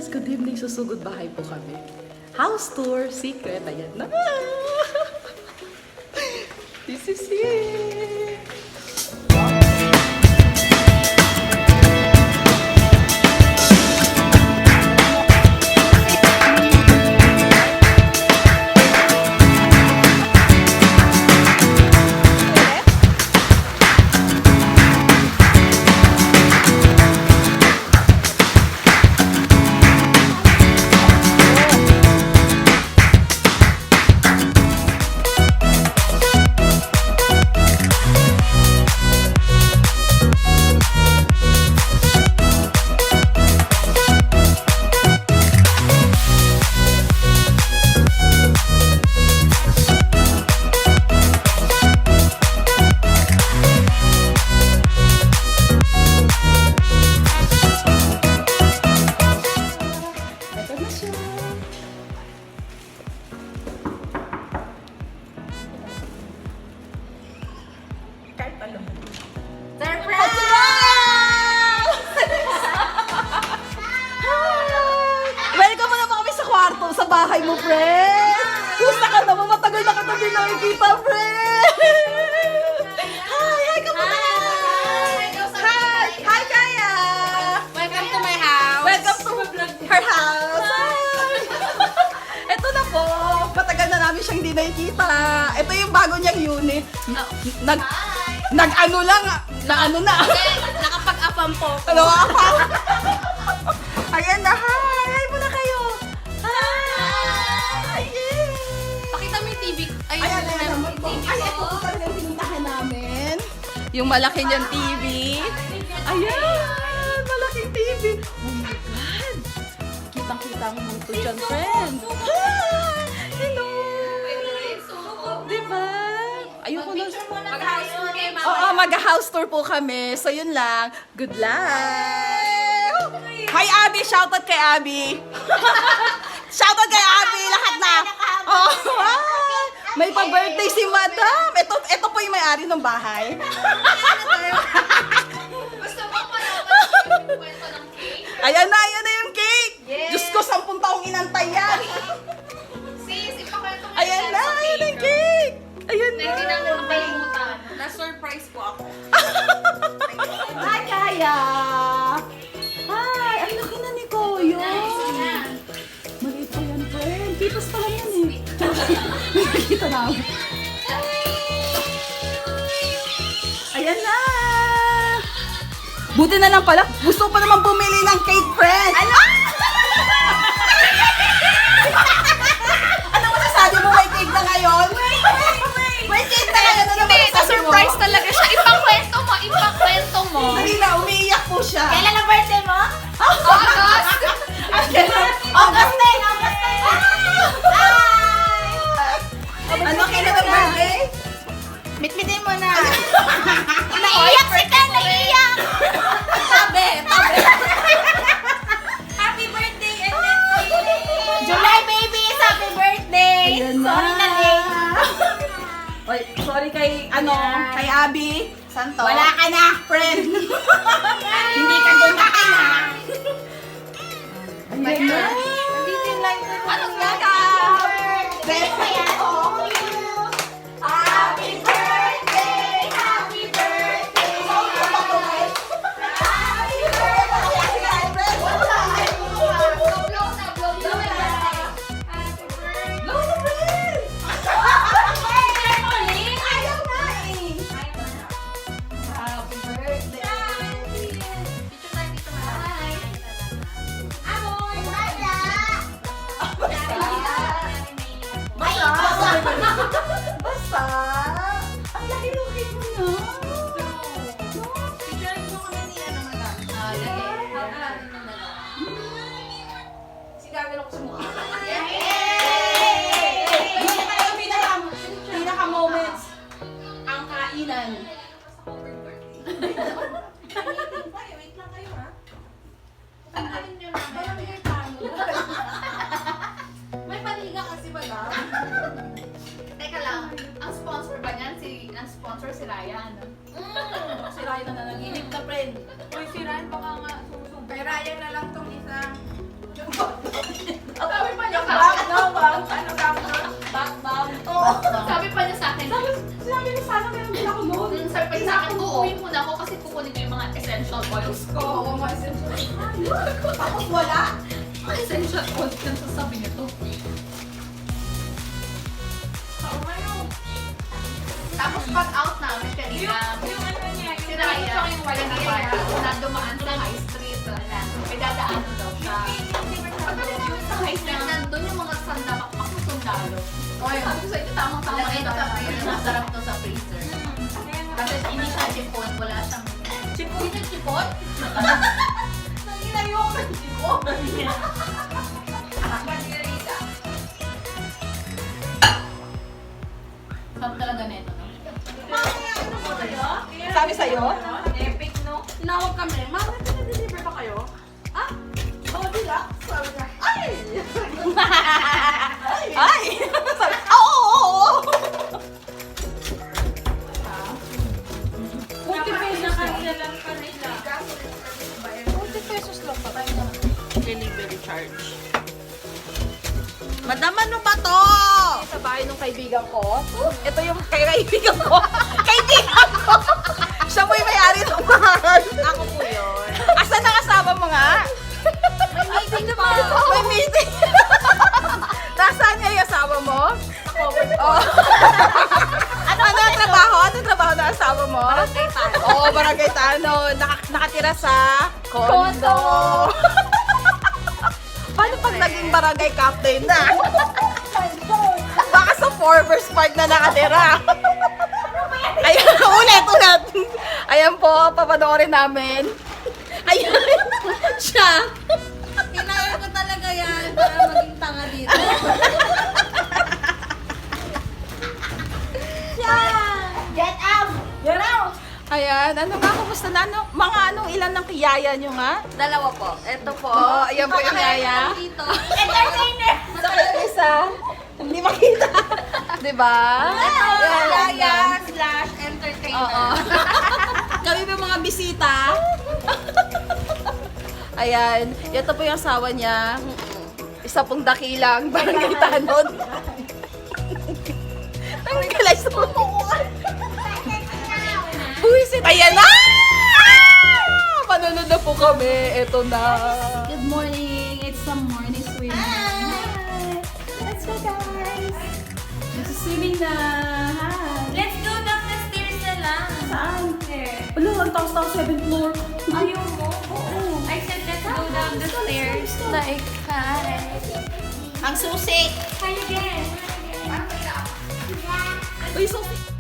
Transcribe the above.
good evening. Susugod bahay po kami. House tour, secret. Ayan na. This is it. Sa bahay mo, friend! Gusto ka naman, matagal na kita din nakikita, friend! Hi! Hi ka muna! Hi! Hi, Kaya! Welcome to my house. Welcome to her house! Ito na po, matagal na namin siyang hindi nakikita. Ito yung bago niyang unit. Nag-ano lang, na-ano na. Nakapag-apam po. Ano apa? Ayan na, hi! Hi muna kayo! Hi! Yay! Pakita mo yung TV. Ayan, naman po. Ay, ito po talaga yung pinuntahan namin. Yung malaki niyang TV. Ayan! Malaking TV. Oh my God! Kitang-kita ang multo dyan, friend. Hi! Hello! Diba? Ayoko na. Mag-house tour kayo, mama. Oo, mag-house tour po kami. So, yun lang. Good luck! Hi, Abby! Shoutout kay Abby! Shoutout kay Abby! Lahat na! Oh, wow! May pa-birthday si Madam! Ito po yung may-ari ng bahay. Gusto mo malaman yung kwento ng cake? Ayan na yung cake! Diyos ko, 10 taong inantay yan! Sis, ipakwento mo Ayan na yung cake! Ayan na! Hindi namin makalimutan. Na-surprise po ako. Hi, Kaya! Hi! Ang laki na ni Koyo! Maliit pa yan, friend. Pitos pa lang yan eh. Nakikita namin. Ayan na! Buti na lang pala. Gusto pa naman bumili ng cake, friend. Ano? Ano masasabi mo? May cake na ngayon? May cake na ngayon. Ano Hindi, masasabi mo? na-surprise talaga siya. Ipakwento mo, ipakwento mo. Dali na, umiiyak po siya. Kailan ang birthday mo? August! August 10! August 10! Ano kailan ang birthday? Bitbitin mo na. Naiiyak si Ken! Naiiyak! Tabi! Happy birthday, July babies! Happy birthday! Ayan na. Sorry na late. Oy, sorry kay, kay Abby. Santo? Wala ka na, friend. Hindi ka dumaki na. Ayan na. Nandito yung lighter. Anong gata? Birthday ako. Happy birthday! Happy birthday! Happy birthday! Blow the breath! Ayaw na eh. Happy birthday! Basta! Ang laki-laki mo na! Sigagano ko sa mukha. Hindi tayo pinaka-moments ang kainan. Wait lang kayo ha. May paniga kasi madam. Teka lang, ang sponsor ba niyan? Ang sponsor si Ryan. Si Ryan na nanginip na friend. Uy, si Ryan baka nga sumusubok. Kay Ryan na lang tong isa. oils ko. Oo, mga essential oils. Tapos wala. Mga essential oils yan sasabi nito. Tapos pag out namin kanina, si Raya, yung wala na bata, na dumaan sa high street, may dadaanan daw siya. Yung sa high street, nandun yung mga sandakakpak na sundalo. Oy, sabi ko sa inyo, tamang-tama Lagay yun. ito sa freezer. Masarap to sa freezer. Kasi hindi siya chipon. Wala siyang... Chipon? Hindi chipon? Nanginayo ko ng chipon. Margarita. Sarap talaga neto, no? Sabi sa'yo? Epic, no? Tinawag kami, mama, deliver ba kayo? Ah? Oo, dila. Sabi niya, ay! Ay! Sabi, oo, oo, oo! 40 pesos lang. 40 pesos lang pa tayo. Delivery charge. Madam, ano ba to? Sa bahay ng kaibigan ko. Ito yung kaibigan ko. Kaibigan ko! Siya po yung may-ari ng bahay. Ako po yun. Asan ang kasama mo nga? May meeting pa. May meeting. Nasaan niya yung asawa mo? Oh. Ano ang trabaho? Anong trabaho ng asawa mo? Barangay Tano. Oo, Barangay Tano. Nakatira sa condo. Paano pag naging barangay captain na? Baka sa Forbes Park na nakatira. Ayan, ulit. Ayan po, papanoorin namin. Ayan, siya. Kinaya ko talaga yan para maging tanga dito. Get out! Get out! Ayan, ano nga, kumusta na? Ilan ng kiyaya nyo nga? Dalawa po. Ito po. Oo, ayan po yung yaya. Dito. Entertainer! Saka yung isa, hindi makita. Diba? Yaya slash entertainer. Oo. Kami ba mga bisita? Ayan, ito po yung asawa niya. Isa pong dakilang barangay Tanon. Ang galay sa Buisit! Ayan na! Manunod na po kami. Ito na. Good morning. It's some morning swimming. Let's go, guys. Swimming na. Hi. Let's go down the stairs na lang. Saan? Wala, ang taos-taos, 7th floor. Ayaw mo? Oo. I said let's go down the stairs. Like, hi. Ang susi. Hi again. Uy, susi.